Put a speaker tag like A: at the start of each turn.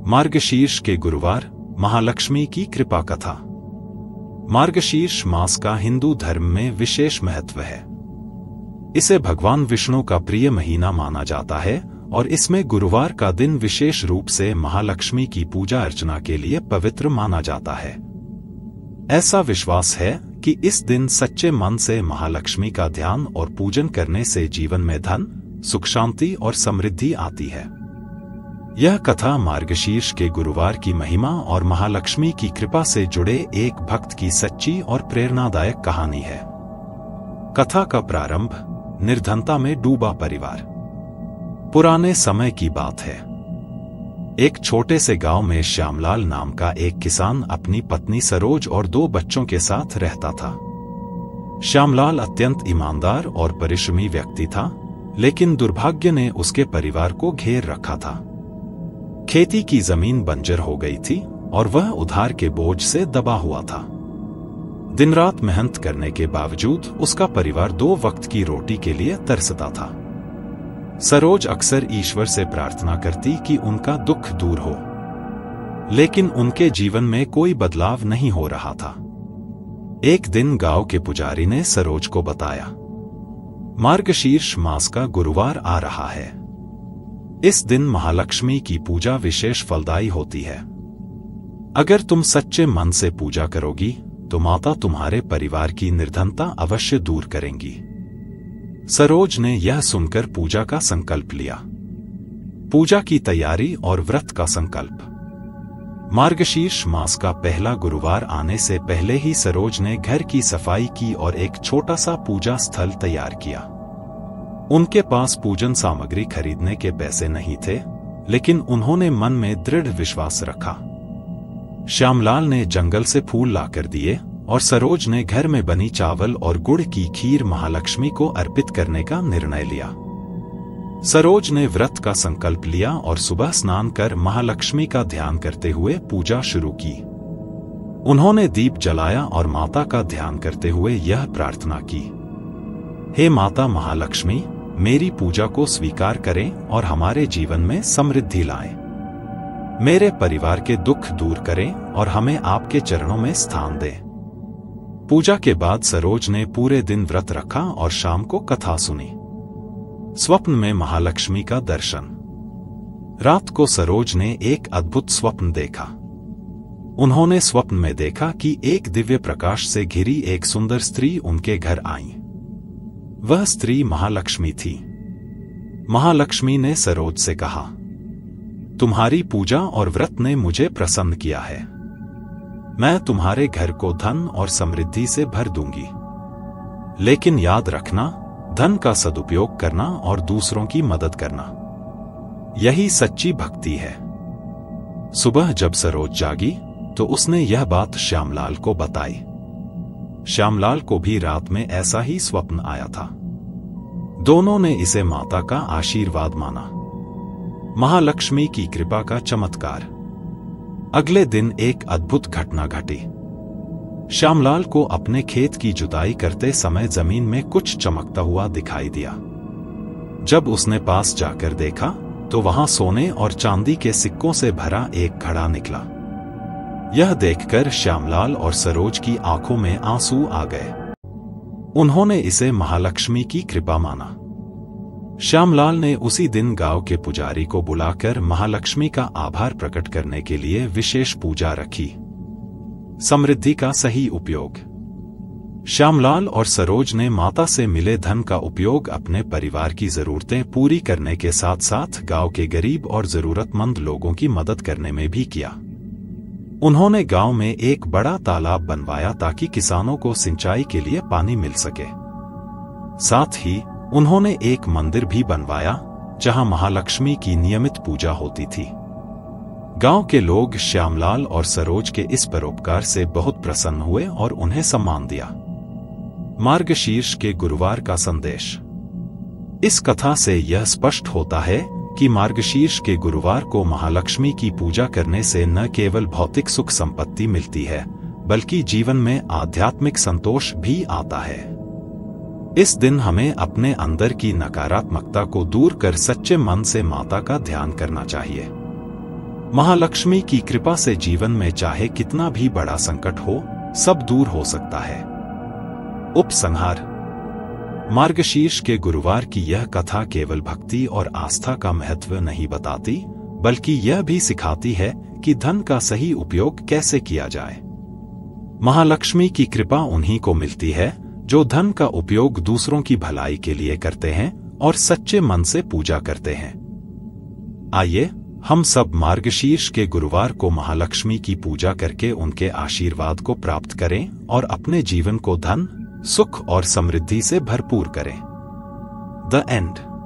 A: मार्गशीर्ष के गुरुवार, महालक्ष्मी की कृपा कथा। मार्गशीर्ष मास का हिंदू धर्म में विशेष महत्व है। इसे भगवान विष्णु का प्रिय महीना माना जाता है और इसमें गुरुवार का दिन विशेष रूप से महालक्ष्मी की पूजा अर्चना के लिए पवित्र माना जाता है। ऐसा विश्वास है कि इस दिन सच्चे मन से महालक्ष्मी का ध्यान और पूजन करने से जीवन में धन, सुख, शांति और समृद्धि आती है। यह कथा मार्गशीर्ष के गुरुवार की महिमा और महालक्ष्मी की कृपा से जुड़े एक भक्त की सच्ची और प्रेरणादायक कहानी है। कथा का प्रारंभ निर्धनता में डूबा परिवार। पुराने समय की बात है। एक छोटे से गांव में श्यामलाल नाम का एक किसान अपनी पत्नी सरोज और 2 बच्चों के साथ रहता था। श्यामलाल अत्यंत ईमानदार और परिश्रमी व्यक्ति था, लेकिन दुर्भाग्य ने उसके परिवार को घेर रखा था। खेती की जमीन बंजर हो गई थी और वह उधार के बोझ से दबा हुआ था। दिन रात मेहनत करने के बावजूद उसका परिवार 2 वक्त की रोटी के लिए तरसता था। सरोज अक्सर ईश्वर से प्रार्थना करती कि उनका दुख दूर हो, लेकिन उनके जीवन में कोई बदलाव नहीं हो रहा था। एक दिन गांव के पुजारी ने सरोज को बताया, मार्गशीर्ष मास का गुरुवार आ रहा है। इस दिन महालक्ष्मी की पूजा विशेष फलदायी होती है। अगर तुम सच्चे मन से पूजा करोगी तो माता तुम्हारे परिवार की निर्धनता अवश्य दूर करेंगी। सरोज ने यह सुनकर पूजा का संकल्प लिया। पूजा की तैयारी और व्रत का संकल्प। मार्गशीर्ष मास का पहला गुरुवार आने से पहले ही सरोज ने घर की सफाई की और एक छोटा सा पूजा स्थल तैयार किया। उनके पास पूजन सामग्री खरीदने के पैसे नहीं थे, लेकिन उन्होंने मन में दृढ़ विश्वास रखा। श्यामलाल ने जंगल से फूल लाकर दिए और सरोज ने घर में बनी चावल और गुड़ की खीर महालक्ष्मी को अर्पित करने का निर्णय लिया। सरोज ने व्रत का संकल्प लिया और सुबह स्नान कर महालक्ष्मी का ध्यान करते हुए पूजा शुरू की। उन्होंने दीप जलाया और माता का ध्यान करते हुए यह प्रार्थना की, हे माता महालक्ष्मी, मेरी पूजा को स्वीकार करें और हमारे जीवन में समृद्धि लाएं। मेरे परिवार के दुख दूर करें और हमें आपके चरणों में स्थान दें। पूजा के बाद सरोज ने पूरे दिन व्रत रखा और शाम को कथा सुनी। स्वप्न में महालक्ष्मी का दर्शन। रात को सरोज ने एक अद्भुत स्वप्न देखा। उन्होंने स्वप्न में देखा कि एक दिव्य प्रकाश से घिरी एक सुंदर स्त्री उनके घर आई। वह स्त्री महालक्ष्मी थी। महालक्ष्मी ने सरोज से कहा, तुम्हारी पूजा और व्रत ने मुझे प्रसन्न किया है। मैं तुम्हारे घर को धन और समृद्धि से भर दूंगी। लेकिन याद रखना, धन का सदुपयोग करना और दूसरों की मदद करना, यही सच्ची भक्ति है। सुबह जब सरोज जागी तो उसने यह बात श्यामलाल को बताई। श्यामलाल को भी रात में ऐसा ही स्वप्न आया था। दोनों ने इसे माता का आशीर्वाद माना। महालक्ष्मी की कृपा का चमत्कार। अगले दिन एक अद्भुत घटना घटी। श्यामलाल को अपने खेत की जुताई करते समय जमीन में कुछ चमकता हुआ दिखाई दिया। जब उसने पास जाकर देखा तो वहां सोने और चांदी के सिक्कों से भरा एक घड़ा निकला। यह देखकर श्यामलाल और सरोज की आंखों में आंसू आ गए। उन्होंने इसे महालक्ष्मी की कृपा माना। श्यामलाल ने उसी दिन गांव के पुजारी को बुलाकर महालक्ष्मी का आभार प्रकट करने के लिए विशेष पूजा रखी। समृद्धि का सही उपयोग। श्यामलाल और सरोज ने माता से मिले धन का उपयोग अपने परिवार की जरूरतें पूरी करने के साथ साथ गांव के गरीब और जरूरतमंद लोगों की मदद करने में भी किया। उन्होंने गांव में एक बड़ा तालाब बनवाया ताकि किसानों को सिंचाई के लिए पानी मिल सके। साथ ही उन्होंने एक मंदिर भी बनवाया जहां महालक्ष्मी की नियमित पूजा होती थी। गांव के लोग श्यामलाल और सरोज के इस परोपकार से बहुत प्रसन्न हुए और उन्हें सम्मान दिया। मार्गशीर्ष के गुरुवार का संदेश। इस कथा से यह स्पष्ट होता है कि मार्गशीर्ष के गुरुवार को महालक्ष्मी की पूजा करने से न केवल भौतिक सुख संपत्ति मिलती है, बल्कि जीवन में आध्यात्मिक संतोष भी आता है। इस दिन हमें अपने अंदर की नकारात्मकता को दूर कर सच्चे मन से माता का ध्यान करना चाहिए। महालक्ष्मी की कृपा से जीवन में चाहे कितना भी बड़ा संकट हो, सब दूर हो सकता है। उपसंहार। मार्गशीर्ष के गुरुवार की यह कथा केवल भक्ति और आस्था का महत्व नहीं बताती, बल्कि यह भी सिखाती है कि धन का सही उपयोग कैसे किया जाए। महालक्ष्मी की कृपा उन्हीं को मिलती है जो धन का उपयोग दूसरों की भलाई के लिए करते हैं और सच्चे मन से पूजा करते हैं। आइए हम सब मार्गशीर्ष के गुरुवार को महालक्ष्मी की पूजा करके उनके आशीर्वाद को प्राप्त करें और अपने जीवन को धन, सुख और समृद्धि से भरपूर करें। The end.